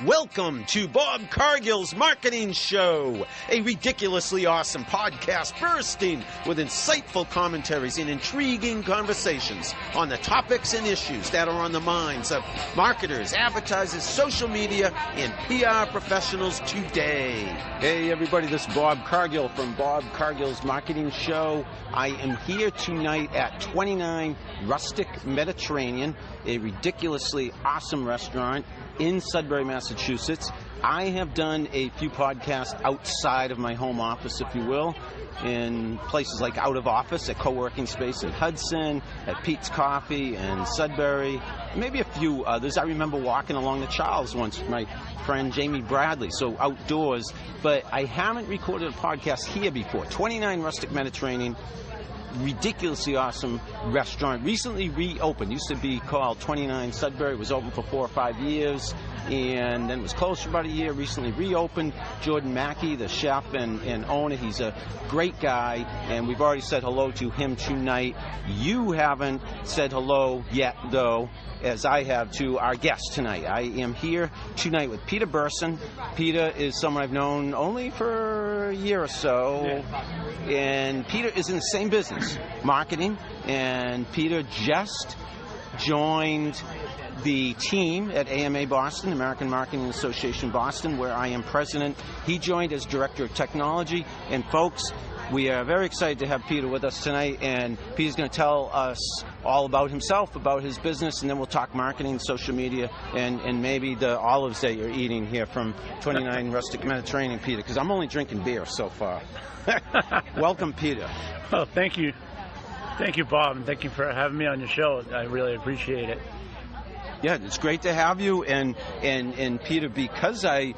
Welcome to Bob Cargill's Marketing Show, a ridiculously awesome podcast bursting with insightful commentaries and intriguing conversations on the topics and issues that are on the minds of marketers, advertisers, social media, and PR professionals today. Hey everybody, this is Bob Cargill from Bob Cargill's Marketing Show. I am here tonight at 29 Rustic Mediterranean, a ridiculously awesome restaurant in Sudbury, Massachusetts. I have done a few podcasts outside of my home office, if you will, in places like Out of Office, at Co-working Space at Hudson, at Pete's Coffee in Sudbury, maybe a few others. I remember walking along the Charles once with my friend Jamie Bradley, so outdoors. But I haven't recorded a podcast here before. 29 Rustic Mediterranean, ridiculously awesome restaurant, recently reopened. Used to be called 29 Sudbury. It was open for 4 or 5 years and then was closed for about a year. Recently reopened. Jordan Mackey, the chef and owner, he's a great guy, and we've already said hello to him tonight. You haven't said hello yet, though, as I have to our guest tonight. I am here tonight with Peter Berson. Peter is someone I've known only for a year or so, and Peter is in the same business, marketing, and Peter just joined the team at AMA Boston, American Marketing Association Boston, where I am president. He joined as director of technology, and folks, we are very excited to have Peter with us tonight, and Peter's going to tell us all about himself, about his business, and then we'll talk marketing, social media, and maybe the olives that you're eating here from 29 Rustic Mediterranean, Peter, because I'm only drinking beer so far. Welcome, Peter. Well, thank you. Thank you, Bob, and thank you for having me on your show. I really appreciate it. Yeah, it's great to have you, and Peter, because I've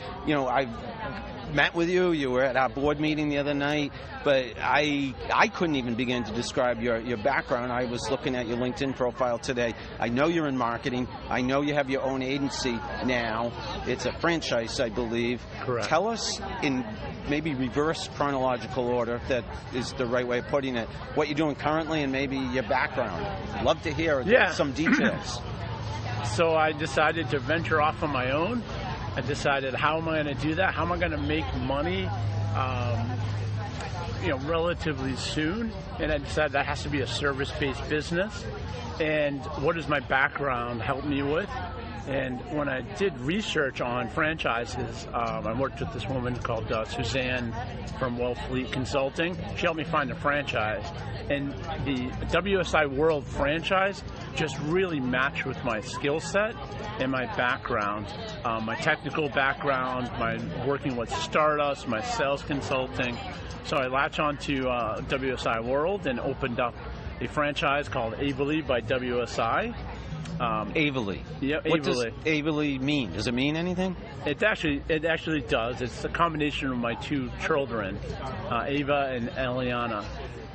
met with you. You were at our board meeting the other night, but I couldn't even begin to describe your background. I was looking at your LinkedIn profile today. I know you're in marketing. I know you have your own agency now. It's a franchise, I believe. Correct. Tell us in maybe reverse chronological order, if that is the right way of putting it, what you're doing currently and maybe your background. Love to hear some details. So I decided to venture off on my own. I decided, how am I going to do that? How am I going to make money, relatively soon? And I decided that has to be a service-based business. And what does my background help me with? And when I did research on franchises, I worked with this woman called Suzanne from Wellfleet Consulting. She helped me find a franchise. And the WSI World franchise just really matched with my skill set and my background, my technical background, my working with startups, my sales consulting. So I latched on to WSI World and opened up a franchise called Avely by WSI. Avely. Yeah, Avely. What does Avely mean? Does it mean anything? It actually does. It's a combination of my two children, Ava and Eliana.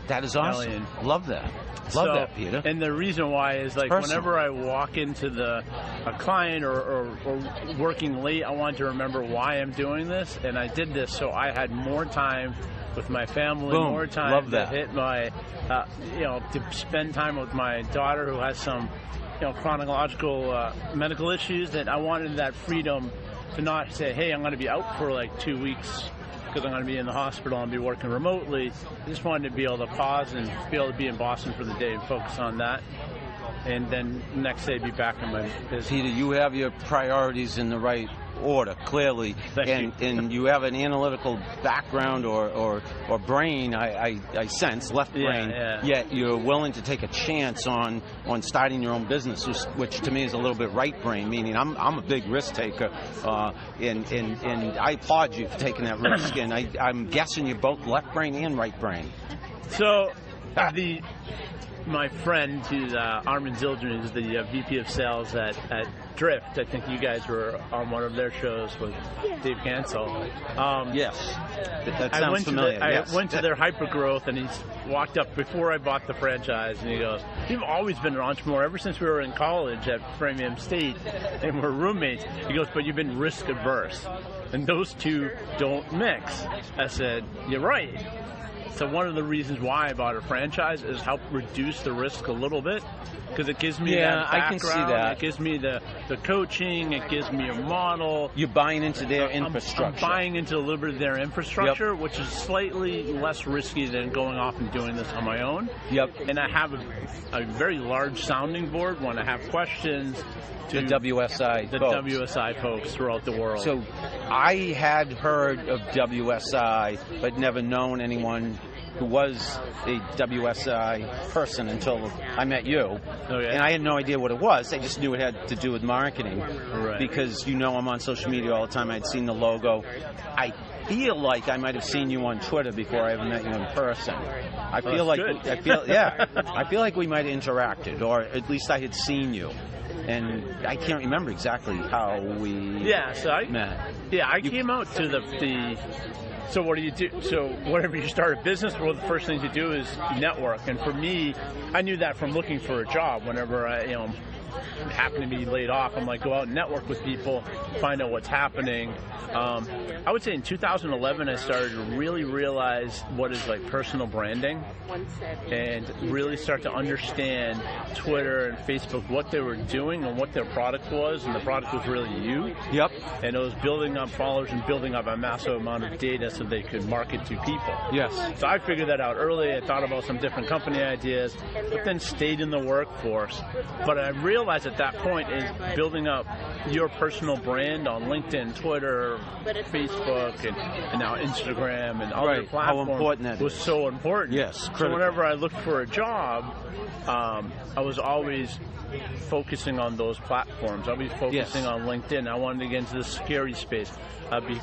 That is awesome. Elian. Love that. Love that, Peter. And the reason why is, like, whenever I walk into a client or working late, I want to remember why I'm doing this, and I did this so I had more time with my family, Boom. more time Love to that. hit my, to spend time with my daughter who has some, chronological medical issues, that I wanted that freedom to not say, hey, I'm going to be out for like 2 weeks because I'm going to be in the hospital and be working remotely. I just wanted to be able to pause and be able to be in Boston for the day and focus on that. And then the next day be back in my business. Peter, you have your priorities in the right order, clearly. And you have an analytical background or brain, I sense, left brain, yet you're willing to take a chance on starting your own business, which to me is a little bit right brain, meaning I'm a big risk taker, and I applaud you for taking that risk, and I'm guessing you're both left brain and right brain. So my friend, who's Armin Zildjian, is the VP of Sales at Drift. I think you guys were on one of their shows with Dave Gansel. Yes, that sounds familiar. I went to their hypergrowth, and he walked up before I bought the franchise, and he goes, "You've always been an entrepreneur ever since we were in college at Framingham State, and we're roommates." He goes, "But you've been risk averse, and those two don't mix." I said, "You're right." So one of the reasons why I bought a franchise is help reduce the risk a little bit, because it gives me that background. I can see that. It gives me the coaching. It gives me a model. You're buying into their infrastructure. I'm buying into a little bit of their infrastructure, which is slightly less risky than going off and doing this on my own. And I have a very large sounding board when I have questions. The WSI folks throughout the world. So I had heard of WSI, but never known anyone who was a WSI person until I met you. And I had no idea what it was. I just knew it had to do with marketing. Because I'm on social media all the time. I'd seen the logo. I feel like I might have seen you on Twitter before I ever met you in person. I feel like we might have interacted, or at least I had seen you. And I can't remember exactly how we met. I came out to the so what do you do? So whenever you start a business, one of the first things you do is network. And for me, I knew that from looking for a job. Whenever I happen to be laid off, I'm like, go out and network with people, find out what's happening. I would say in 2011 I started to really realize what is like personal branding and really start to understand Twitter and Facebook, what they were doing and what their product was, and the product was really you. And it was building up followers and building up a massive amount of data so they could market to people. So I figured that out early. I thought about some different company ideas, but then stayed in the workforce. But I realized at that point is building up your personal brand on LinkedIn, Twitter, Facebook, and now Instagram and other platforms how important that was so important. So whenever I looked for a job, I was always focusing on those platforms. I'll be focusing on LinkedIn. I wanted to get into the security space. I'd be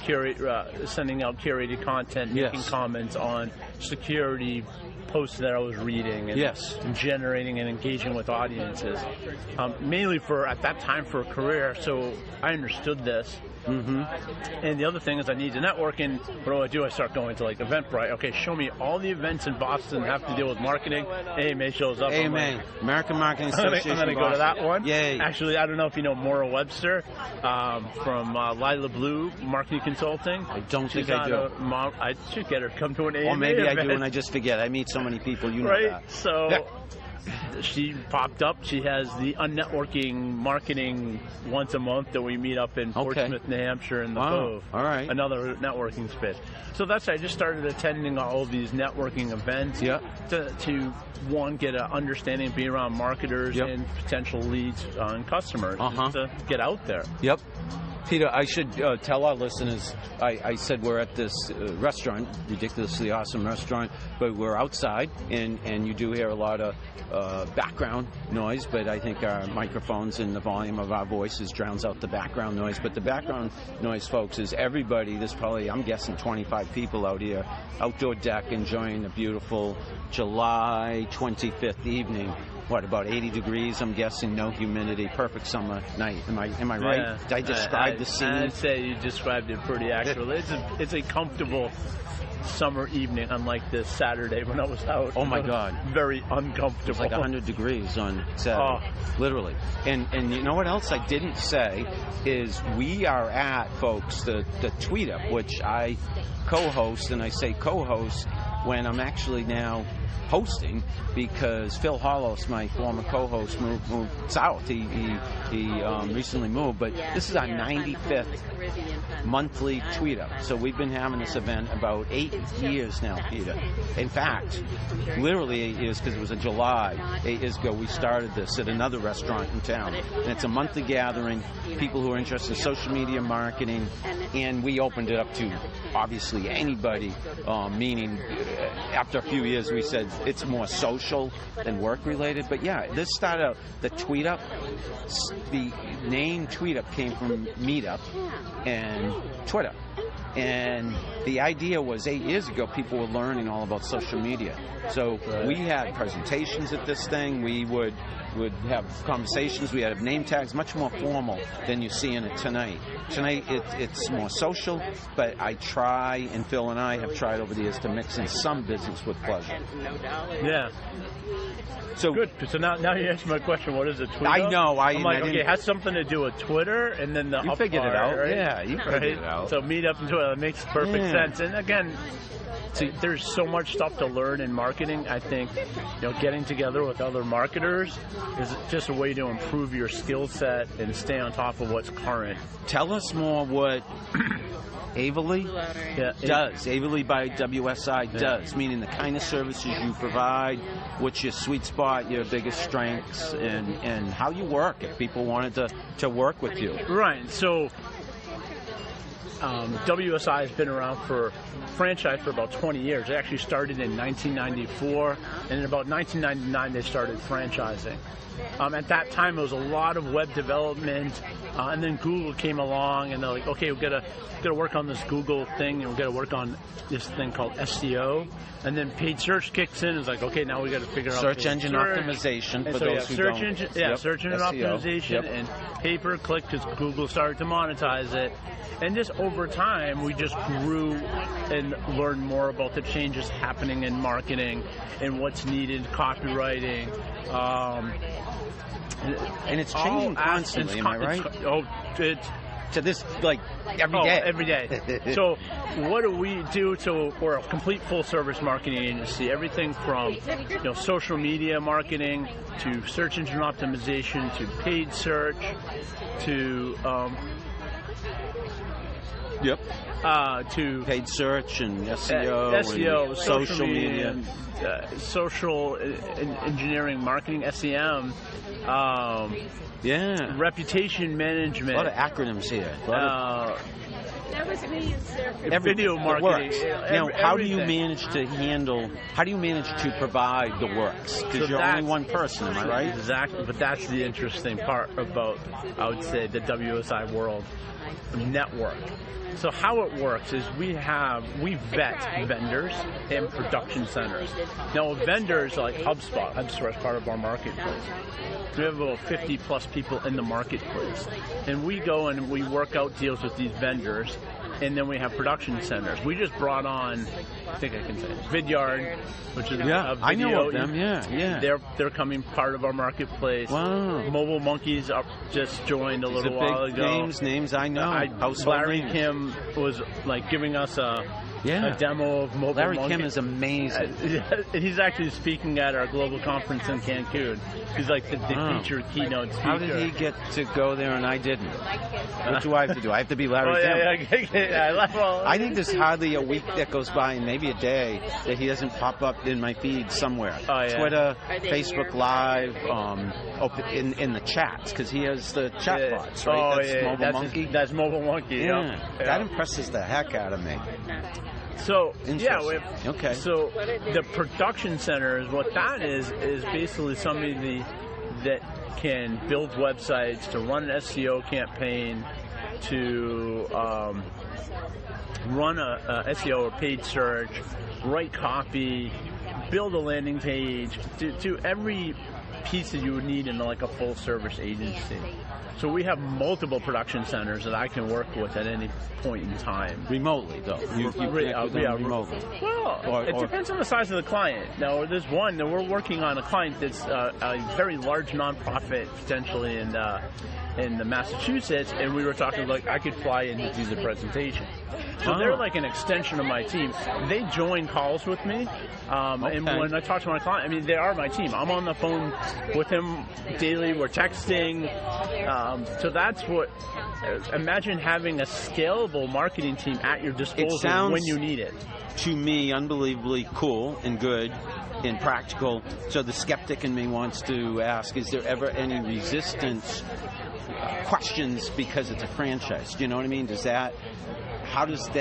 sending out curated content, making comments on security posts that I was reading and generating and engaging with audiences. Mainly at that time for a career, so I understood this. And the other thing is I need to network, and what do I do? I start going to like Eventbrite. Okay, show me all the events in Boston that have to deal with marketing. AMA shows up. AMA, American Marketing Association. I'm going to go to that one. Yay. Actually, I don't know if you know Maura Webster from Lila Blue Marketing Consulting. I don't think I do. I should get her to come to an AMA Or maybe event. I do and I just forget. I meet so many people, you know that. So she popped up. She has the Unnetworking Marketing once a month that we meet up in Portsmouth, New Hampshire in the Cove. Another networking space. So I just started attending all of these networking events to one, get an understanding, be around marketers and potential leads and customers to get out there. Peter, I should tell our listeners, I said we're at this restaurant, ridiculously awesome restaurant, but we're outside, and you do hear a lot of background noise, but I think our microphones and the volume of our voices drowns out the background noise. But the background noise, folks, is everybody. There's probably, I'm guessing, 25 people out here, outdoor deck, enjoying a beautiful July 25th evening. What, about 80 degrees, I'm guessing, no humidity, perfect summer night. Am I right? Did I describe the scene? I'd say you described it pretty accurately. It's a comfortable summer evening, unlike this Saturday when I was out. Oh my God. Very uncomfortable. It's like 100 degrees on Saturday, literally. And you know what else I didn't say is we are at, folks, the Tweet Up, which I co-host, and I say co-host when I'm actually now hosting, because Phil Hollis, my former co-host, moved south. He recently moved, but this is our 95th monthly Tweet Up. So we've been having this event about 8 years now, Peter. In fact, literally 8 years, because it was in July, 8 years ago, we started this at another restaurant in town. And it's a monthly gathering, people who are interested in social media marketing, and we opened it up to, obviously, anybody, meaning after a few years we said it's more social than work-related. But yeah, this started out, the Tweet Up, the name Tweet Up came from Meetup and Twitter. And the idea was 8 years ago, people were learning all about social media. So we had presentations at this thing. We would have conversations. We had name tags, much more formal than you see in it tonight. Tonight, it's more social, but I try, and Phil and I have tried over the years to mix in some business with pleasure. Yeah. So good. So now you answered my question. What is a Twitter? I know. I'm like, okay, it has something to do with Twitter, and then you figured it out. Right? Yeah, you figured it out. So meet up and Twitter. That makes perfect sense. And again, see, there's so much stuff to learn in marketing. I think, getting together with other marketers is just a way to improve your skill set and stay on top of what's current. Tell us more what Averly does. Averly by WSI does, meaning the kind of services you provide, what's your sweet spot, your biggest strengths, and how you work if people wanted to work with you. Right. So WSI has been around franchise for about 20 years. It actually started in 1994, and in about 1999 they started franchising. At that time, it was a lot of web development, and then Google came along, and they're like, okay, we've got to work on this Google thing, and we've got to work on this thing called SEO, and then paid search kicks in. It's like, okay, now we got to figure out search engine optimization for those who don't. Search engine optimization and pay-per-click, because Google started to monetize it. And just over time, we just grew and learned more about the changes happening in marketing and what's needed, copywriting. And it's changing constantly, am I right? To this, like, every day. Every day. So what do we do? We're a complete full-service marketing agency. Everything from social media marketing to search engine optimization to paid search to to paid search and SEO, and social media, social engineering, marketing, SEM, reputation management. A lot of acronyms here. That was me. Video marketing. Now, how do you manage to provide the works? Because you're only one person, am I right? Exactly, but that's the interesting part about, I would say, the WSI world network. So how it works is we vet vendors and production centers. Now, vendors like HubSpot is part of our marketplace. We have about 50 plus people in the marketplace. And we go and we work out deals with these vendors, and then we have production centers. We just brought on, I think I can say, Vidyard, which is a video. I know of them, yeah. They're coming part of our marketplace. Wow. Mobile Monkeys just joined a little while ago. Names I know. Larry Kim was like giving us a demo of Mobile Larry Monkey. Kim is amazing. He's actually speaking at our global conference in Cancun. He's like the featured keynote speaker. How did he get to go there and I didn't? What do I have to do? I have to be Larry Kim. I think there's hardly a week that goes by, and maybe a day, that he doesn't pop up in my feed somewhere. Twitter, Facebook Live, in the chats, because he has the chat bots, right? Mobile Monkey. That's Mobile Monkey. Yeah. That impresses the heck out of me. So okay. So the production centers, what that is basically somebody that can build websites, to run an SEO campaign, to run a SEO or paid search, write copy, build a landing page, do every piece that you would need in like a full service agency. So we have multiple production centers that I can work with at any point in time. Remotely, though. You connect with them remotely. Well, it depends on the size of the client. Now, there's one that we're working on, a client that's a very large nonprofit, potentially in the Massachusetts, and we were talking like I could fly in to do the presentation. So they're like an extension of my team. They join calls with me, and when I talk to my client, I mean, they are my team. I'm on the phone with him daily. We're texting. So that's what. Imagine having a scalable marketing team at your disposal when you need it. To me, unbelievably cool and good and practical. So the skeptic in me wants to ask: is there ever any resistance? Questions because it's a franchise. Do you know what I mean? How do people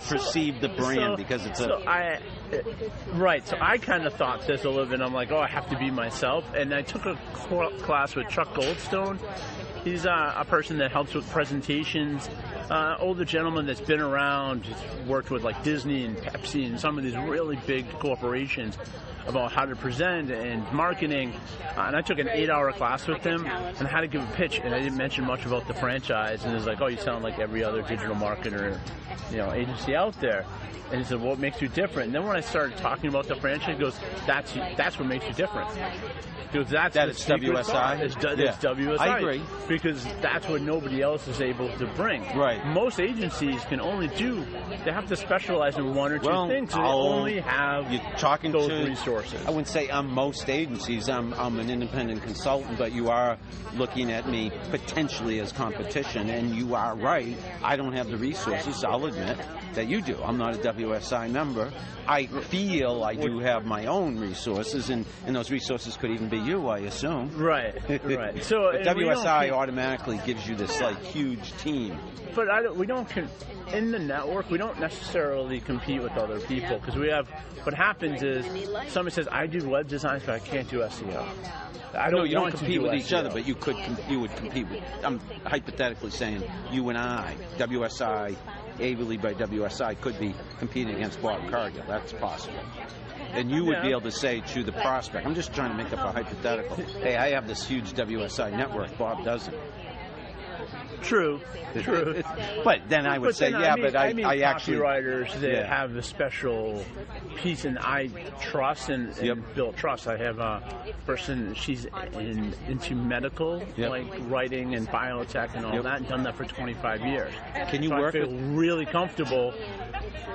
perceive the brand because it's Right. So I kind of thought this a little bit. I'm like, I have to be myself. And I took a class with Chuck Goldstone. He's a person that helps with presentations. Older gentleman that's been around, he's worked with like Disney and Pepsi and some of these really big corporations about how to present and marketing. And I took an 8-hour class with him and how to give a pitch. And I didn't mention much about the franchise. And he's like, you sound like every other digital marketer, agency out there. And he said, what makes you different? And then when when I started talking about the franchise, he goes, that's what makes you different. Because that's it's WSI? It's WSI. I agree. Because that's what nobody else is able to bring. Right. Most agencies can only they have to specialize in one or two things. So they only have those resources. I wouldn't say I'm most agencies. I'm an independent consultant, but you are looking at me potentially as competition, and you are right. I don't have the resources, I'll admit, that you do. I'm not a WSI member. I feel I do have my own resources, and those resources could even be you, I assume. Right. So but WSI automatically gives you this huge team. But in the network, we don't necessarily compete with other people, because what happens is somebody says, I do web designs, but I can't do SEO. You don't compete with each other, but you would compete with. I'm hypothetically saying you and I, WSI, ably by WSI, could be competing against Bob Cargill. That's possible. And you would be able to say to the prospect, I'm just trying to make up a hypothetical, hey, I have this huge WSI network, Bob doesn't. True. But then I would say, I actually copywriters that have a special piece, and I trust and build trust. I have a person, she's into medical, like writing and biotech and all that, and done that for 25 years. Can you work? I feel really comfortable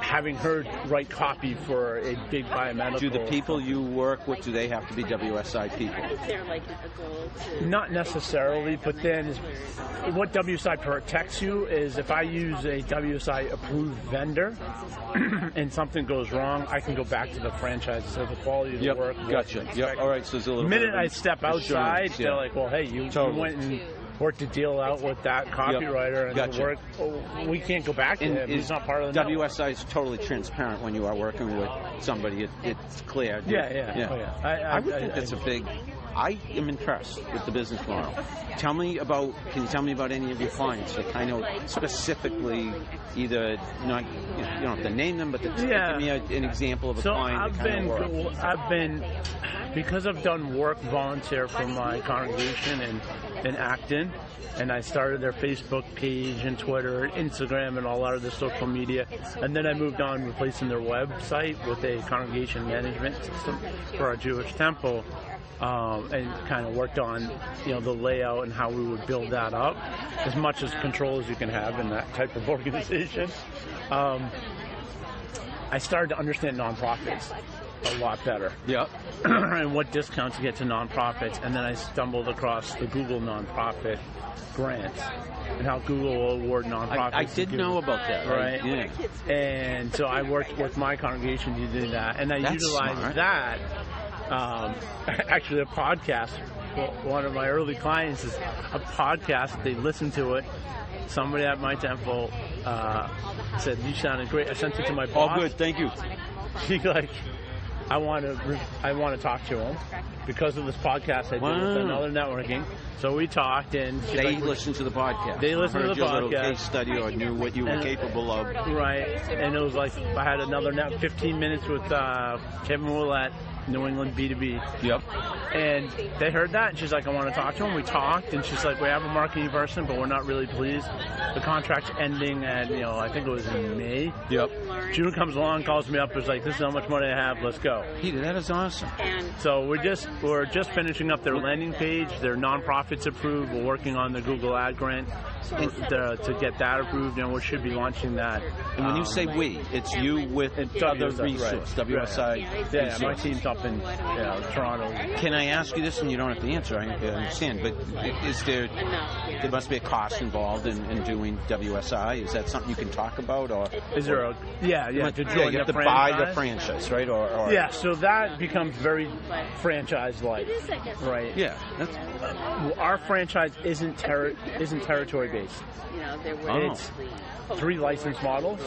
having her write copy for a big biomedical. Do the people you work with, do they have to be WSI people? Is there like a goal to... Not necessarily, but then what WSI protects you is if I use a WSI approved vendor and something goes wrong, I can go back to the franchise and say the quality of the work. Gotcha. All right, so there's a little the minute I step outside, they're like, well, hey, you went and worked to deal out with that copywriter and the work. We can't go back to him. He's not part of the network. WSI is totally transparent when you are working with somebody. It's clear. Yeah. I would think that's a big... I am impressed with the business model. Can you tell me about any of your clients? Like, I know specifically, either not, you don't have to name them, but give me an example of a client that kind of works. I've been, because I've done work volunteer for my congregation in Acton, and I started their Facebook page and Twitter and Instagram and all other social media, and then I moved on replacing their website with a congregation management system for our Jewish temple. And kind of worked on, the layout and how we would build that up, as much as control as you can have in that type of organization. I started to understand nonprofits a lot better. And what discounts you get to nonprofits, and then I stumbled across the Google nonprofit grants and how Google will award nonprofits. I did know about that, right? Yeah. And so I worked with my congregation to do that, and I utilized that. Actually, a podcast. One of my early clients is a podcast. They listened to it. Somebody at my temple said, "You sounded great." I sent it to my boss. Oh, good. Thank you. She's like, I want to talk to him because of this podcast I did with another networking. So we talked, and they listened to the podcast. They listened to the podcast. Little case study, or knew what you were capable of. Right, and it was like I had another 15 minutes with Kevin Willett, New England B2B. Yep. And they heard that, and she's like, I want to talk to him. We talked, and she's like, we have a marketing person, but we're not really pleased. The contract's ending at, I think it was in May. Yep. June comes along, calls me up, is like, this is how much money I have, let's go. Peter, that is awesome. So we're just finishing up their landing page. Their nonprofits approved. We're working on the Google ad grant to get that approved, and we should be launching that. And when you say we, it's you with other resource, WSI. Yeah, my team's up in Toronto. Can I ask you this, and you don't have to answer, I understand, but there must be a cost involved in doing WSI. Is that something you can talk about? Or is there a... Yeah, you have to buy the franchise, right? Or yeah, so that becomes very franchise-like, right? Yeah. Our franchise isn't territory-based. It's 3 license models.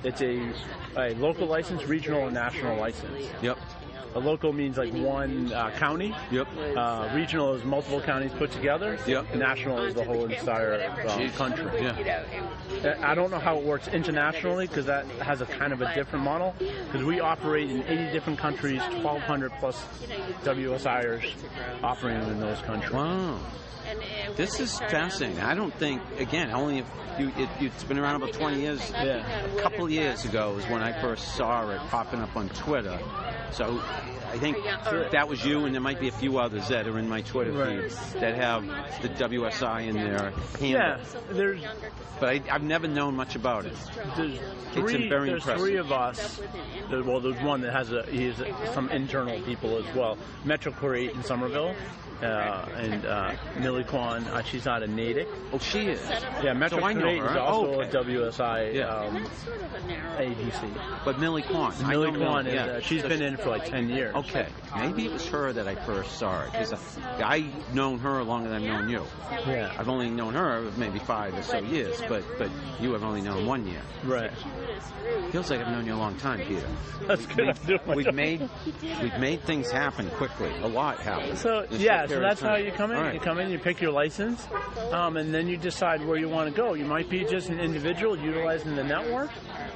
It's a local license, regional, and national license. Yep. A local means like one county. Yep. Regional is multiple counties put together. Yep. National is the whole entire country. Yeah. I don't know how it works internationally because that has a kind of a different model. Because we operate in 80 different countries, 1,200 plus WSIers operating in those countries. Wow. This is fascinating. I don't think, again, only if it's been around about 20 years. Yeah. A couple of years ago was when I first saw it popping up on Twitter. So I think that was you, and there might be a few others that are in my Twitter feed that have the WSI in their handle. But I've never known much about it. There's three of us. Well, there's one that has some internal people as well. Metro Create in Somerville. And Millie Kwan, she's out of Natick. Oh, she is? Yeah, Metro Create is also a WSI agency. But Millie Kwan. Millie Kwan, she's been in for like 10 years. Okay. Maybe it was her that I first saw it. Because I've known her longer than I've known you. Yeah. I've only known her maybe 5 or so years, but you have only known 1 year. Right. Feels like I've known you a long time, Peter. That's good. We've made things happen quickly. A lot happen. So that's how you come in. Right. You come in, you pick your license, and then you decide where you want to go. You might be just an individual utilizing the network,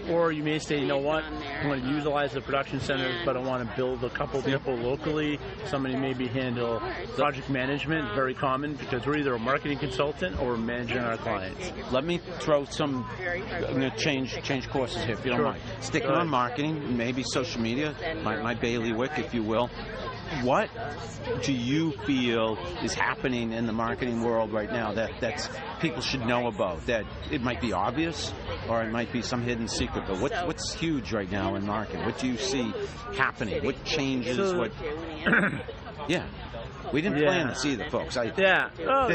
or you may say, you know what, I'm going to utilize the production centers, but I want to build a couple people locally. Somebody maybe handle project management, very common, because we're either a marketing consultant or we're managing our clients. Let me throw some, I'm going to change courses here, if you don't mind. Sticking on marketing, maybe social media, my bailiwick, if you will. What do you feel is happening in the marketing world right now that's people should know about? That it might be obvious, or it might be some hidden secret. But what's huge right now in marketing? What do you see happening? What changes? We didn't plan this either, folks. No.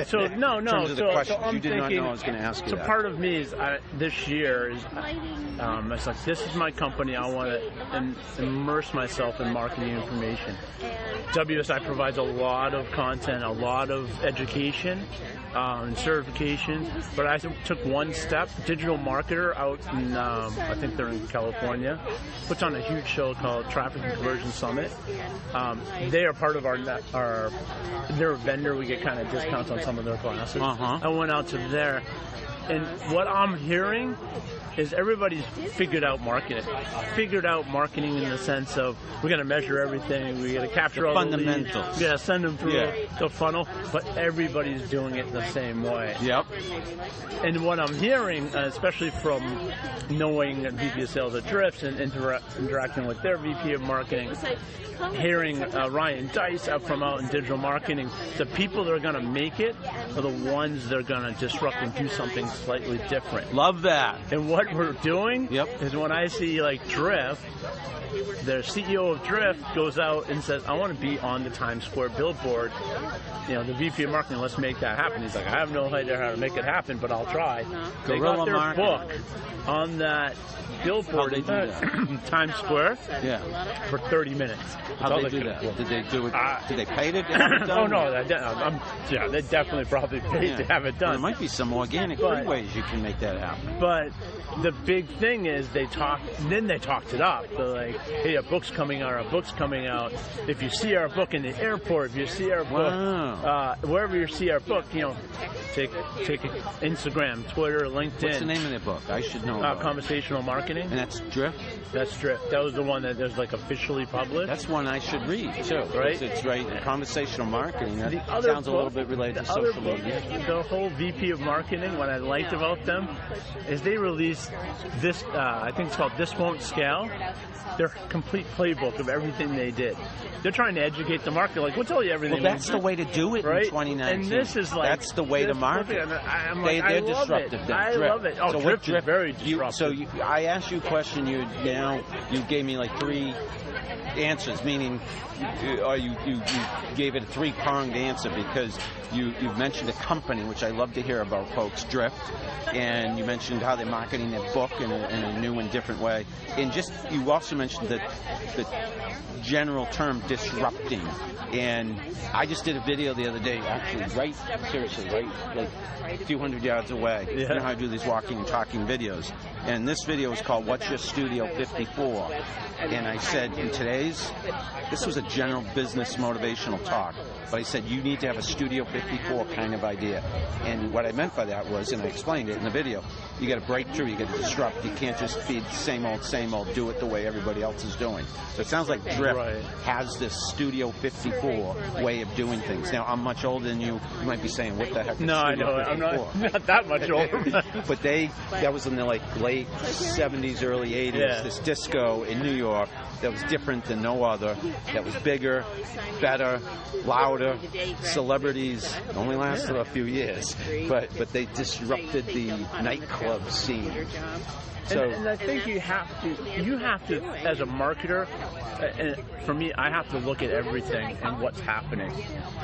So you did not know I was going to ask you that. So part of me is this year is it's like, this is my company. I want to immerse myself in marketing information. WSI provides a lot of content, a lot of education and certification. But I took one step. Digital marketer out in I think they're in California puts on a huge show called Traffic and Conversion Summit. They are part of they're a vendor. We get kind of discounts on some of their classes. I went out to there, and what I'm hearing is everybody's figured out marketing in the sense of we're going to measure everything, we're going to capture all the fundamentals, leads, send them through the funnel, but everybody's doing it the same way. Yep. And what I'm hearing, especially from knowing VP of Sales at Drift and interacting with their VP of Marketing, hearing Ryan Dice from out in digital marketing, the people that are going to make it are the ones that are going to disrupt and do something slightly different. Love that. And what we're doing is when I see like Drift, the CEO of Drift goes out and says, I want to be on the Times Square billboard. The VP of Marketing, let's make that happen. He's like, I have no idea how to make it happen, but I'll try. They got their book on that billboard in Times Square for 30 minutes. How did they do that? Did they do it? Did they pay to have it done? Oh, no. They definitely probably paid to have it done. There might be some organic ways you can make that happen. But the big thing is they talked it up. They're like, hey, our book's coming out. If you see our book in the airport, if you see our book, wherever you see our book, take Instagram, Twitter, LinkedIn. What's the name of the book? I should know. Conversational Marketing. And that's Drift? That's Drift. That was the one that there's like officially published. That's one I should read, too. Right? It's Conversational Marketing. That sounds a little bit related to social media. The whole VP of Marketing, what I liked about them is they released this, I think it's called This Won't Scale. Their complete playbook of everything they did. They're trying to educate the market. Like, we'll tell you everything. Well, that's the way to do it in 2019. And this is like... That's the way to market. They're disruptive. I love it. Oh, Drift is very disruptive. I asked you a question. You gave me like 3 answers, meaning you gave it a 3-pronged answer because you mentioned a company, which I love to hear about, folks, Drift, and you mentioned how they're marketing their book in a new and different way, and you also mentioned the general term disrupting. And I just did a video the other day, actually, right like a few hundred yards away. You know how I do these walking and talking videos. And this video is called What's Your Studio 54? And I said, this was a general business motivational talk. but I said, you need to have a Studio 54 kind of idea. And what I meant by that was, and I explained it in the video, you got to break through, you got to disrupt. You can't just be same old, do it the way everybody else is doing. So it sounds like Drift has this Studio 54 way of doing things. Now, I'm much older than you. You might be saying, what the heck is Studio 54? I'm not that much older. But that was in the late 70s, early 80s, this disco in New York that was different than no other, that was bigger, better, louder. Celebrities only lasted a few years, but they disrupted the nightclub scene. So, and I think you have to, as a marketer, and for me, I have to look at everything and what's happening.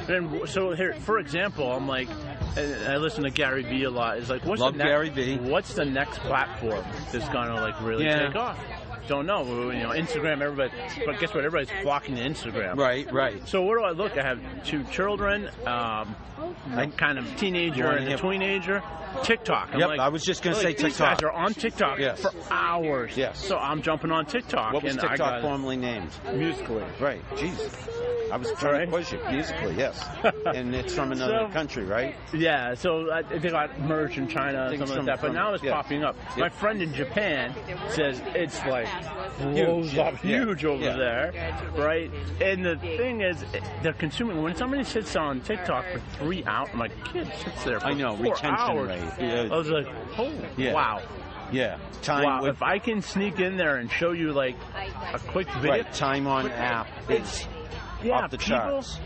And so here, for example, I'm like, and I listen to Gary Vee a lot. It's like, what's the next platform that's gonna really take off? Don't know. Instagram, everybody. But guess what? Everybody's flocking to Instagram. Right. So what do I look? I have 2 children, kind of teenager and a teenager. TikTok. I was just going to say TikTok. These guys are on TikTok for hours. Yes. So I'm jumping on TikTok. What was TikTok formerly named? Musically. Right. Jeez. I was trying to push it. Musically, yes. And it's from another country, right? Yeah. So they got merged in China or something like that. But now it's popping up. My friend in Japan says it's blows up huge over there, right? And the thing is, they're consuming. When somebody sits on TikTok for 3 hours, my kid sits there for 4 hours. Rate. I was like, wow. Yeah. Wow, if I can sneak in there and show you a quick video. Right, time on app is off the charts.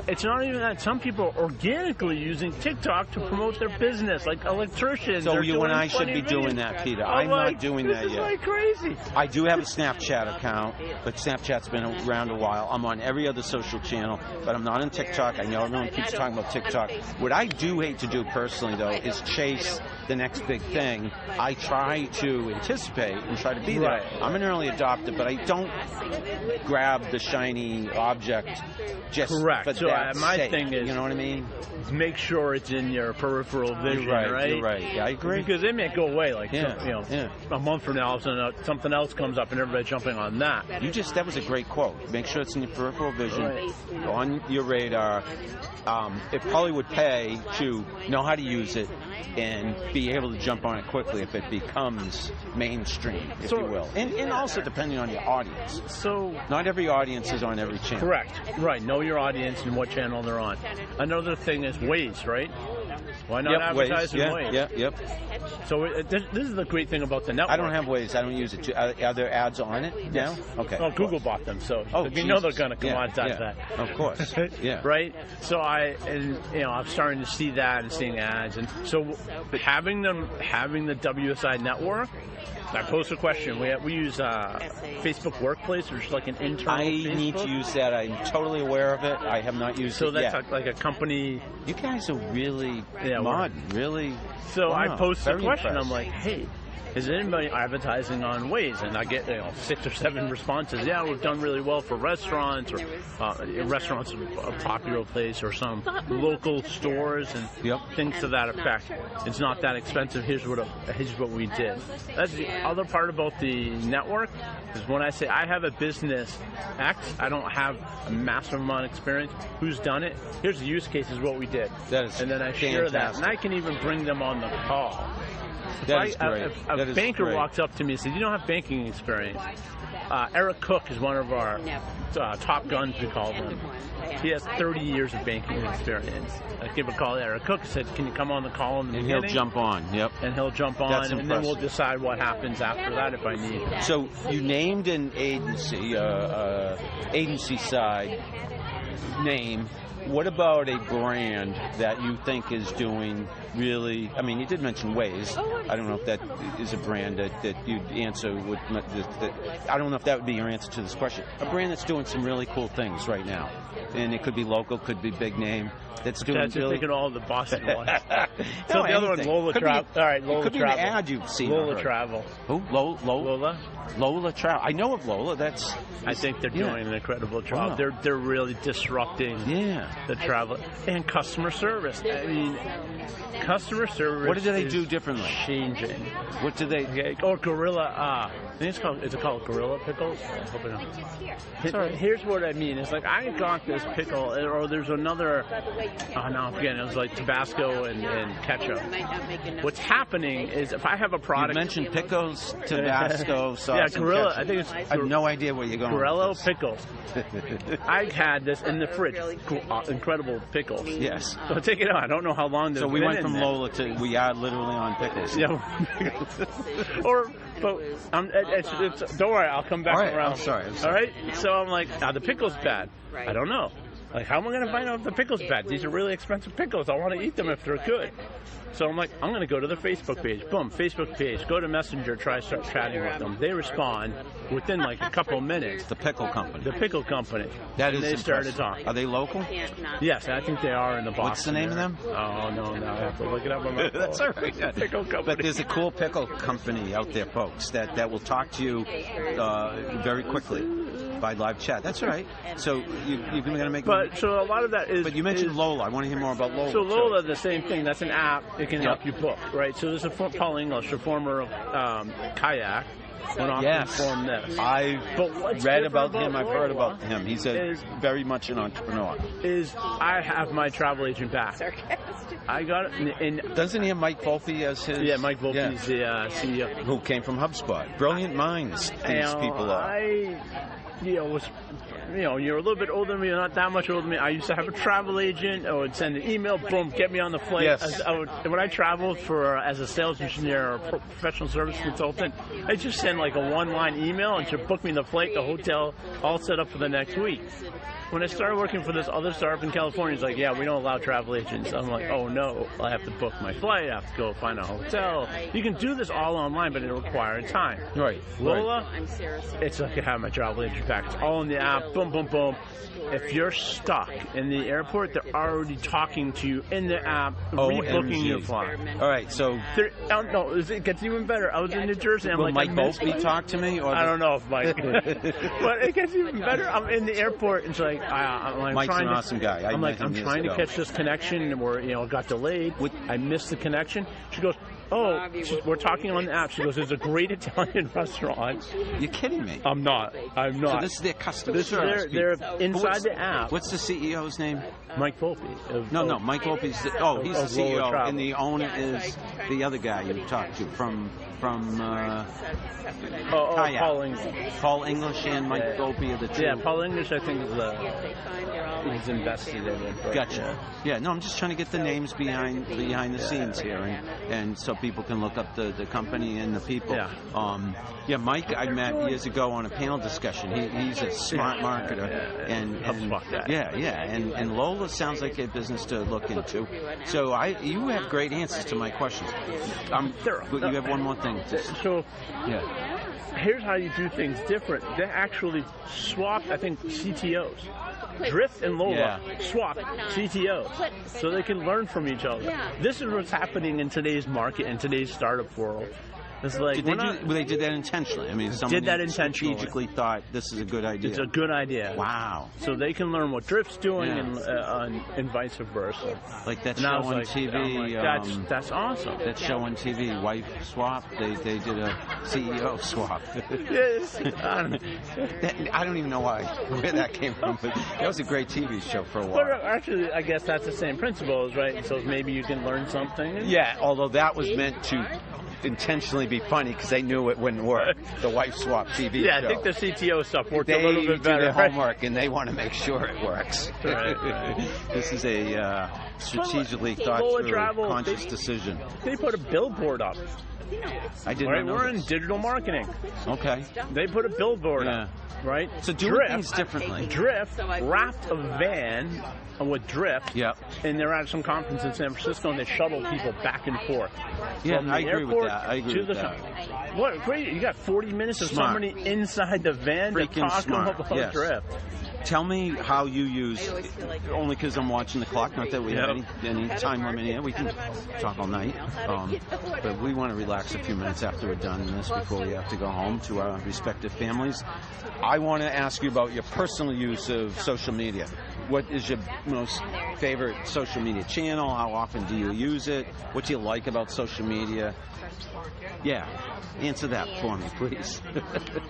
It's not even that. Some people are organically using TikTok to promote their business, like electricians. So you and I should be doing that, Peter. I'm not doing that yet. This is like crazy. I do have a Snapchat account, but Snapchat's been around a while. I'm on every other social channel, but I'm not on TikTok. I know everyone keeps talking about TikTok. What I do hate to do personally, though, is chase the next big thing. I try to anticipate and try to be there. I'm an early adopter, but I don't grab the shiny object just Correct. So my sake. thing is, you know what I mean? Make sure it's in your peripheral vision, You're right. Yeah, I agree. Because it may go away, a month from now, something else comes up and everybody's jumping on that. That was a great quote. Make sure it's in your peripheral vision, on your radar. It probably would pay to know how to use it and be able to jump on it quickly if it becomes mainstream, if you will. And also depending on your audience. So not every audience is on every channel. Correct. Right. Know your audience and what channel they're on. Another thing is Waze, right? Why not advertise in Waze? Yep. So this is the great thing about the network. I don't have Waze. I don't use it. Are there ads on it now? Okay. Well, Google bought them, so you know they're going to commoditize that. Of course. Yeah. Right? So I'm starting to see that and seeing ads. And so having the WSI network, I post a question. We use Facebook Workplace, which is like an internal Facebook. need to use that. I'm totally aware of it. I have not used it yet. So that's like a company. You guys are really modern, really. So I post a question. Impressed. I'm like, hey, is anybody advertising on Waze? And I get 6 or 7 responses. Yeah, we've done really well for restaurants, or restaurants a popular place, or some local stores and things to that effect. It's not that expensive. Here's what we did. That's the other part about the network, is when I say I have a business X, I don't have a massive amount of experience. Who's done it? Here's the use case, is what we did. And then I share that, and I can even bring them on the call. If a banker walks up to me and says, you don't have banking experience. Eric Cook is one of our top guns, we call him. He has 30 years of banking experience. I give a call to Eric Cook, said, can you come on the call in the beginning? And he'll jump on, And he'll jump on, and then we'll decide what happens after that if I need. So you named an agency, agency side name. What about a brand that you think is doing really, you did mention Waze. I don't know if that is a brand that you'd answer with, I don't know if that would be your answer to this question. A brand that's doing some really cool things right now. And it could be local, could be big name. That's doing really... thinking all the Boston ones. So the other one, Lola Travel. All right, Lola Travel. It could be an ad you've seen. Lola Travel. Who? Lola? Lola Travel. I know of Lola. I think they're doing an incredible job. Wow. They're really disrupting the travel and customer service. Customer service. What did they is do differently? Changing. What did they? Okay. Or Gorilla. I think it's called. Is it called Gorilla pickles? I hope I don't. Here's what I mean. It's like I got this pickle, or there's another. Oh no, I'm forgetting. It was like Tabasco and ketchup. What's happening is if I have a product. You mentioned pickles, Tabasco, sauce. Yeah, and Gorilla. ketchup. I think it's. I have no idea where you're going. Gorilla pickles. I had this in the fridge. Incredible pickles. Yes. So take it on. I don't know how long. So we went from Lola to we are literally on pickles. Yeah. But don't worry, I'll come back around. I'm sorry. All right. So I'm like, the pickle's bad. I don't know. Like, how am I going to find out if the pickle's bad? These are really expensive pickles. I want to eat them if they're good. So I'm like, I'm going to go to the Facebook page. Boom, Facebook page. Go to Messenger, start chatting with them. They respond within like a couple of minutes. The pickle company. The pickle company. That is they started impressive. talking. Are they local? Yes, I think they are in the Boston. What's the name of them? Oh, no, I have to look it up on my phone. That's all right. Yeah. Pickle company. But there's a cool pickle company out there, folks, that will talk to you very quickly by live chat. That's all right. So you're going to make. But so a lot of that is. But you mentioned Lola. I want to hear more about Lola. So Lola, the same thing. That's an app. It can help you book, right? So there's Paul English, a former kayak. Went off to inform this. I've read about him. I've heard about him. He's very much an entrepreneur. I have my travel agent back. I got it. And doesn't he have Mike Volpe as his? Yeah, Mike Volpe is the CEO. Who came from HubSpot. Brilliant minds, these people are. You're a little bit older than me, not that much older than me. I used to have a travel agent. I would send an email, boom, get me on the flight. Yes. When I traveled as a sales engineer or professional service consultant, I just send like a one-line email and she'd book me the flight, the hotel, all set up for the next week. When I started working for this other startup in California, it's like, yeah, we don't allow travel agents. I'm like, oh no, I have to book my flight, I have to go find a hotel. You can do this all online, but it requires time. Right. Lola, it's like I have my travel agent back. It's all in the app, boom, boom, boom. If you're stuck in the airport, they're already talking to you in the app, rebooking your flight. All right, so... No, it gets even better. I was in New Jersey. Will Mike Volpe talk to me? Or I don't know if Mike... But it gets even better. I'm in the airport, and she's like... Mike's an awesome guy. I'm trying to catch this connection, and it got delayed. I missed the connection. She goes... we're talking on the app. She goes, there's a great Italian restaurant. You're kidding me. I'm not. So this is their customer service. They're inside the app. What's the CEO's name? Mike Volpe. No, Mike Volpe's he's the CEO, and the owner is the other guy you talked to from Paul English. Paul English and Mike Volpe are the two. Yeah, Paul English, I think, is invested in it. Gotcha. Yeah, no, I'm just trying to get the names behind the scenes here, and so people can look up the company and the people. Yeah. Mike I met years ago on a panel discussion. He's a smart marketer, and and Lola sounds like a business to look into. So you have great answers to my questions. But you have one more thing. Here's how you do things different. They actually swapped, I think, CTOs. Drift and Lola swap CTOs so they can learn from each other. This is what's happening in today's market, in today's startup world. It's like they did that intentionally. I mean, someone strategically thought this is a good idea. It's a good idea. Wow. So they can learn what Drift's doing and vice versa. Like that show on TV. That's awesome. That show on TV, Wife Swap. They did a CEO swap. Yes. I don't even know where that came from, but that was a great TV show for a while. But actually, I guess that's the same principles, right? So maybe you can learn something. Yeah, although that was meant to intentionally be funny because they knew it wouldn't work. The Wife Swap TV show. I think the CTO stuff worked a little bit better. They do their homework and they want to make sure it works. Right. This is a strategically thought through, conscious decision. They put a billboard up. I didn't know. We're in digital marketing. Okay. They put a billboard up, right? So doing things differently. Drift wrapped a van with Drift, and they're at some conference in San Francisco, and they shuttle people back and forth. Yeah, I agree with that. What great! You got 40 minutes of somebody inside the van to talk about Drift. Tell me how you use, only because I'm watching the clock, not that we have any time limit here. We can talk all night, but we want to relax a few minutes after we're done in this before we have to go home to our respective families. I want to ask you about your personal use of social media. what is your most favorite social media channel? How often do you use it? What do you like about social media? Yeah, answer that for me, please.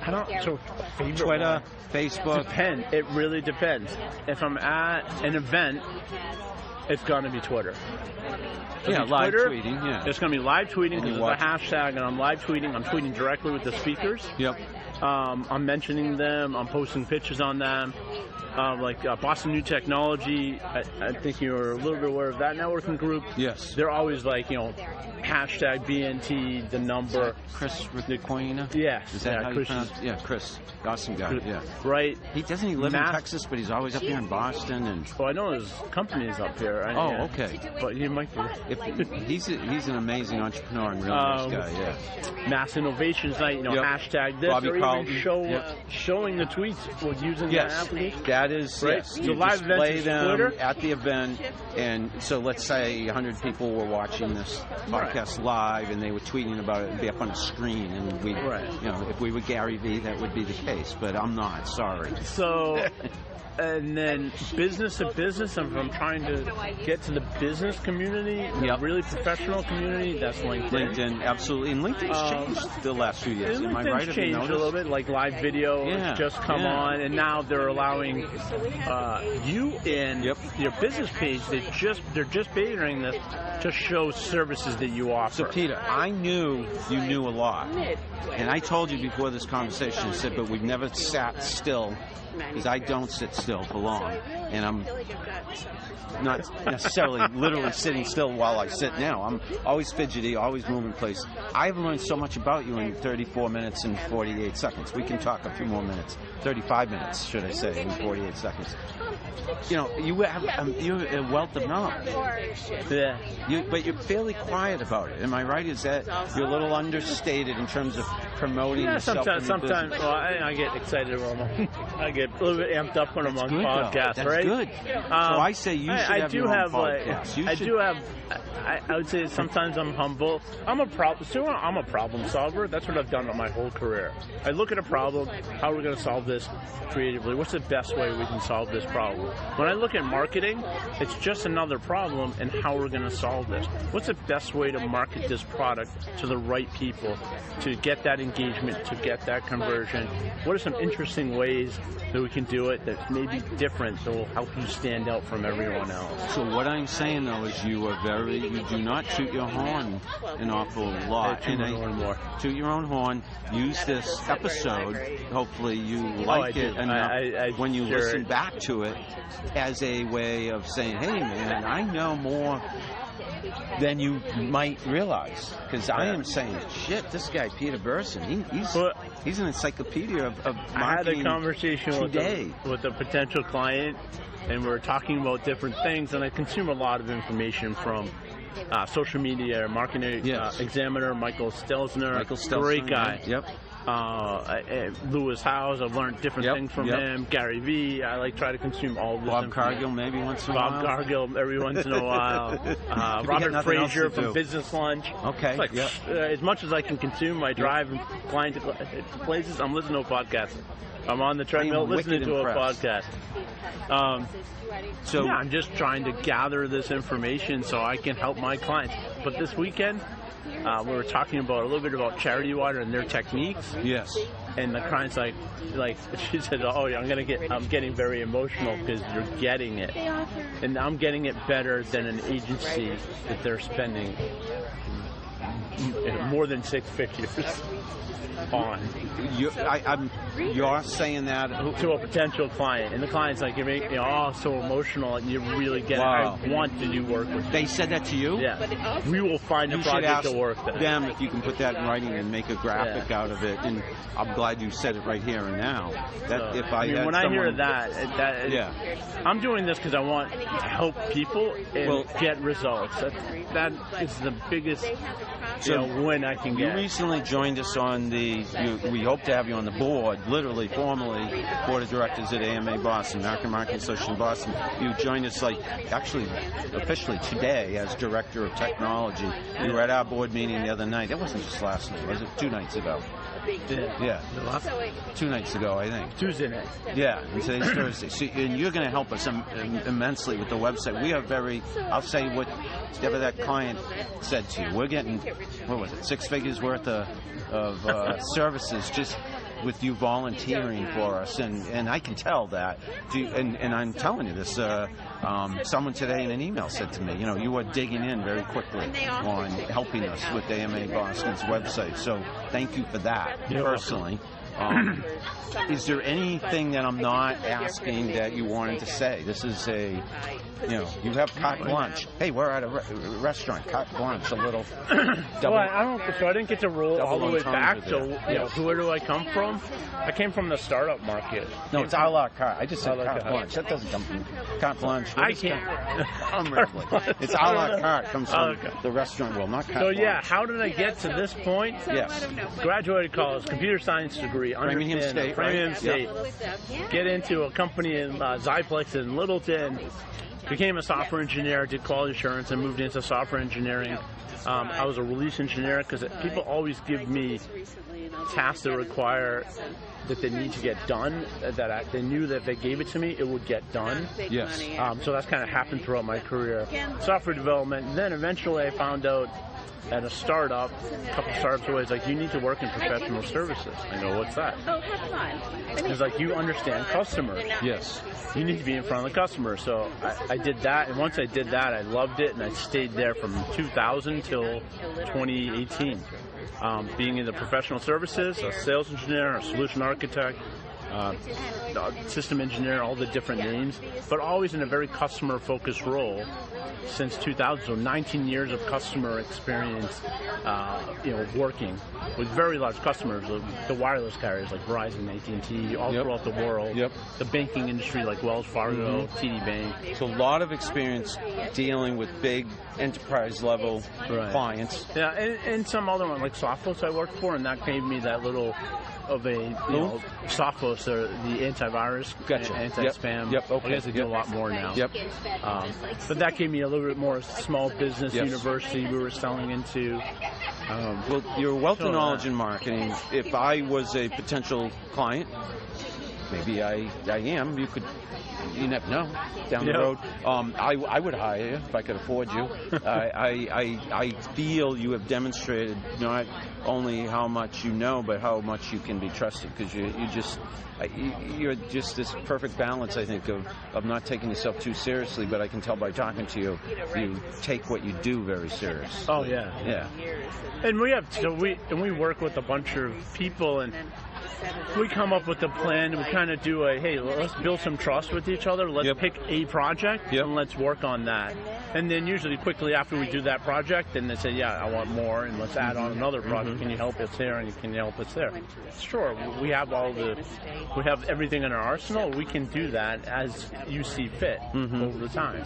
I don't. So favorite Twitter, one. Facebook. Depends. It really depends. If I'm at an event, it's gonna be Twitter. Yeah, live tweeting. Yeah, it's gonna be live tweeting because watch it's a hashtag, and I'm live tweeting. I'm tweeting directly with the speakers. Yep. I'm mentioning them. I'm posting pictures on them. Like Boston New Technology, I think you're a little bit aware of that networking group. Yes. They're always like, hashtag BNT, the number. Chris Ricoina? Yes. Is that how you pronounce it? Yeah, Chris. Awesome guy, yeah. Right. Doesn't he live in Texas, but he's always up here in Boston? And I know his company is up here. Okay. But he might be. He's an amazing entrepreneur and real nice guy, yeah. Mass Innovations Night, hashtag this. Bobby or Carlton. Even showing the tweets with using that application. That is, right? yes. So You live display events them Twitter? at the event, and so let's say 100 people were watching this podcast live, and they were tweeting about it. It'd be up on a screen, and we, if we were Gary Vee, that would be the case. But I'm not. Sorry. So. And then business to business, if I'm trying to get to the business community, the really professional community, that's LinkedIn. LinkedIn, absolutely. And LinkedIn's changed the last few years. Am I right? LinkedIn's changed a little bit, like live video has just come on, and now they're allowing you in your business page. They're just catering this to show services that you offer. So, Peter, I knew you knew a lot. And I told you before this conversation, I said, but we've never sat still, because I don't sit still for long. And I'm not necessarily literally sitting still while I sit now. I'm always fidgety, always moving places. I've learned so much about you in 34 minutes and 48 seconds. We can talk a few more minutes. 35 minutes, should I say, in 48 seconds. You have you're a wealth of knowledge. Yeah. But you're fairly quiet about it. Am I right? Is that you're a little understated in terms of promoting yourself? Sometimes. Well, I get excited when I get a little bit amped up when I'm on podcasts. That's right? Good. So I say you should have your own podcast. I would say sometimes I'm humble. I'm a problem solver. That's what I've done my whole career. I look at a problem. How are we going to solve this creatively? What's the best way we can solve this problem? When I look at marketing, it's just another problem and how we're going to solve this. What's the best way to market this product to the right people to get that engagement, to get that conversion? What are some interesting ways that we can do it that may be different that will help you stand out from everyone else? So what I'm saying, though, is you do not toot your horn an awful lot. Toot your own horn. Use this episode. Hopefully you like it enough when you listen back to it as a way of saying, hey, man, I know more than you might realize. Because I am saying, shit, this guy, Peter Berson, he's an encyclopedia of marketing. I had a conversation with a potential client, and we were talking about different things, and I consume a lot of information from social media, Marketing Examiner, Michael Stelzner, great guy. Yep. Lewis Howes, I've learned different things from him. Gary Vee, I try to consume all of this. Bob Cargill, maybe once in a while. Bob Cargill, every once in a while. Robert Frazier from Business Lunch. Okay. As much as I can consume, I drive and flying to places. I'm listening to a podcast. I'm on the treadmill listening to a podcast. I'm just trying to gather this information so I can help my clients. But this weekend, we were talking a little bit about Charity Water and their techniques. Yes. And the client's like she said, I'm getting very emotional because you're getting it, and I'm getting it better than an agency that they're spending more than 6 figures on. You're saying that to a potential client, and the client's like, you make me so emotional, and you really get it. I want to do work with you. They said that to you? Yeah. We will find a project to work with them if you can put that in writing and make a graphic out of it. And I'm glad you said it right here and now. When I hear that, I'm doing this because I want to help people and get results. That is the biggest So when I can You get. recently joined us on we hope to have you on the board, literally, formally, board of directors at AMA Boston, American Marketing Association Boston. You joined us, actually, officially today as Director of Technology. You were at our board meeting the other night. It wasn't just last night, was it? 2 nights ago. Yeah. 2 nighs ago, I think. Tuesday night. Yeah, and today's Thursday. So, and you're going to help us immensely with the website. We are I'll say whatever that client said to you. We're getting, 6 figures worth of services just with you volunteering for us. And I can tell that. And I'm telling you this. Someone today in an email said to me, you are digging in very quickly on helping us with AMA Boston's website. So thank you for that, personally. Is there anything that I'm not asking that you wanted to say? This is you have carte blanche. Hey, we're at a restaurant, carte blanche, a little double. Well, I didn't get to roll all the way back to, where do I come from? I came from the startup market. No, it's a la carte. I just said carte blanche. That doesn't come from carte blanche. I can't. I'm rambling. It's a la carte. Comes from the restaurant world, not carte blanche. How did I get to this point? Yes. Graduated college, computer science degree. Framingham State. Framingham State. Yep. Get into a company in Zyplex in Littleton. Became a software engineer, did quality assurance, and moved into software engineering. I was a release engineer because people always give me tasks that require that they need to get done, that they knew that if they gave it to me, it would get done. Yes. So that's kind of happened throughout my career. Software development. And then eventually I found out at a startup, a couple startups away, it's like, you need to work in professional services. I go, what's that? Oh, have fun. It's like, you understand customers. Yes. You need to be in front of the customer. So I did that, and once I did that, I loved it, and I stayed there from 2000 till 2018. Being in the professional services, a sales engineer, a solution architect, system engineer, all the different names, but always in a very customer-focused role since 2000. So 19 years of customer experience, working with very large customers, the wireless carriers like Verizon, AT&T, all throughout the world. Yep. The banking industry like Wells Fargo, TD Bank. So a lot of experience dealing with big enterprise-level clients. Yeah, and some other one like Sophos I worked for, and that gave me that little of a Sophos, the antivirus, anti-spam. Yep. Okay. I guess they do a lot more now. Yep. But that gave me a little bit more small business university we were selling into. Well, your wealth of knowledge in marketing. If I was a potential client, maybe I am. You never know down the road. I would hire you if I could afford you. I feel you have demonstrated not only how much you know, but how much you can be trusted, because you're just this perfect balance, I think, of not taking yourself too seriously. But I can tell by talking to you, you take what you do very serious. Oh yeah, yeah. And we work with a bunch of people, and we come up with a plan. We kind of do let's build some trust with each other. Let's pick a project and let's work on that. And then usually quickly after we do that project, then they say, I want more, and let's add on another project. Can you help us there? And can you help us there? Sure. We have everything in our arsenal. We can do that as you see fit over the time.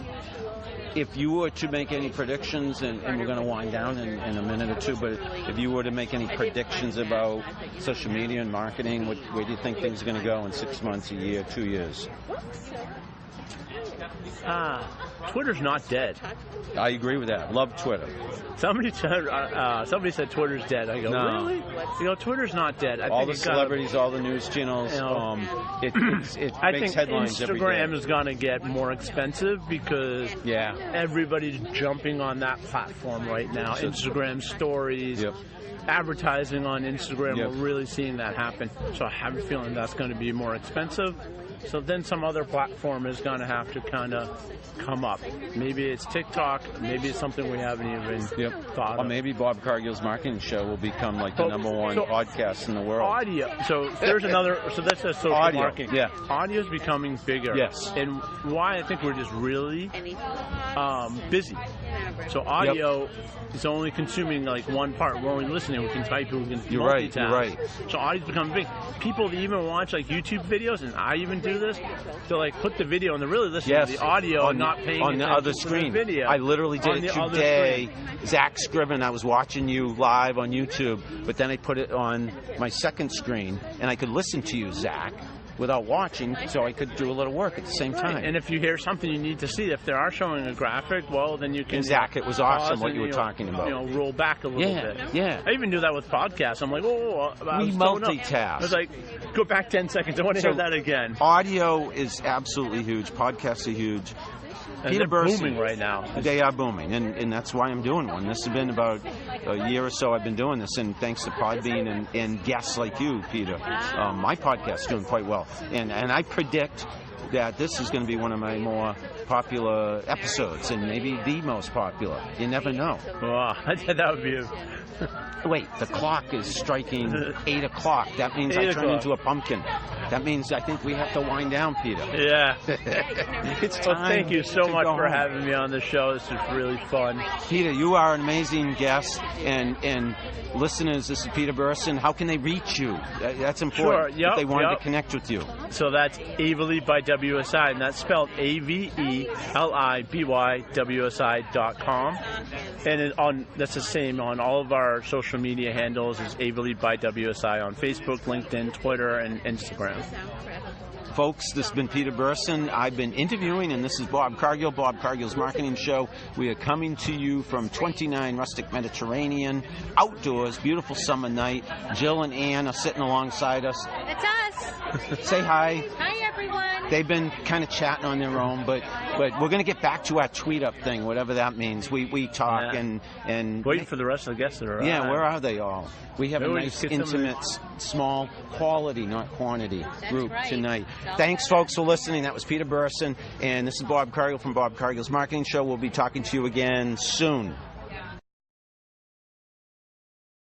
If you were to make any predictions, and we're going to wind down in a minute or two, but if you were to make any predictions about social media and marketing, where do you think things are going to go in 6 months, a year, 2 years? Twitter's not dead. I agree with that. Love Twitter. Somebody said Twitter's dead. I go, no. Really? Twitter's not dead. All the celebrities, all the news channels. It makes headlines every day. Instagram is going to get more expensive because everybody's jumping on that platform right now. Instagram stories. Advertising on Instagram, we're really seeing that happen. So I have a feeling that's going to be more expensive. So then some other platform is going to have to kind of come up. Maybe it's TikTok. Maybe it's something we haven't even thought of. Or maybe Bob Cargill's marketing show will become like the number one podcast in the world. Audio. So there's another. So that's a social marketing. Yeah. Audio is becoming bigger. Yes. And why I think we're just really busy. remember. So audio is only consuming like one part. We're only listening. We can type. We can You're multitask. right. You're right. So audio's become big. People that even watch like YouTube videos, and I even do this. They'll like put the video and they're really listening to the audio and not paying on attention the other to screen. the video. I literally did it today. Zach Scriven, I was watching you live on YouTube, but then I put it on my second screen, and I could listen to you, Zach, without watching, so I could do a little work at the same time. And if you hear something you need to see, if they are showing a graphic, well, then you can. And Zach, it was awesome what you were talking about. Roll back a little bit. Yeah. I even do that with podcasts. I'm like, we multitask. I was like, go back 10 seconds. I want to hear that again. Audio is absolutely huge. Podcasts are huge. And Peter they're Berson, booming right now. They are booming, and that's why I'm doing one. This has been about a year or so I've been doing this, and thanks to Podbean and guests like you, Peter, my podcast is doing quite well. And I predict that this is going to be one of my more popular episodes, and maybe the most popular. You never know. Wow, that would be Wait, the clock is striking 8 o'clock. That means I turn into a pumpkin. That means I think we have to wind down, Peter. Yeah. It's time. Well, thank you so much for home. having me on the show. This is really fun. Peter, you are an amazing guest, and listeners, this is Peter Berson. How can they reach you? That's important. Sure. If they wanted to connect with you. So that's Avely by WSI, and that's spelled AVELIBYWSI.com. And that's the same on all of our social media handles is Avely by WSI on Facebook, LinkedIn, Twitter, and Instagram. Folks, this has been Peter Berson. I've been interviewing, and this is Bob Cargill, Bob Cargill's Marketing Show. We are coming to you from 29 Rustic Mediterranean, outdoors, beautiful summer night. Jill and Ann are sitting alongside us. It's us. Say hi. Hi, everyone. They've been kind of chatting on their own, but we're going to get back to our tweet up thing, whatever that means. We talk and waiting for the rest of the guests that are yeah, where are they all? We have a nice, intimate, small, quality, not quantity group tonight. Thanks, folks, for listening. That was Peter Berson, and this is Bob Cargill from Bob Cargill's Marketing Show. We'll be talking to you again soon.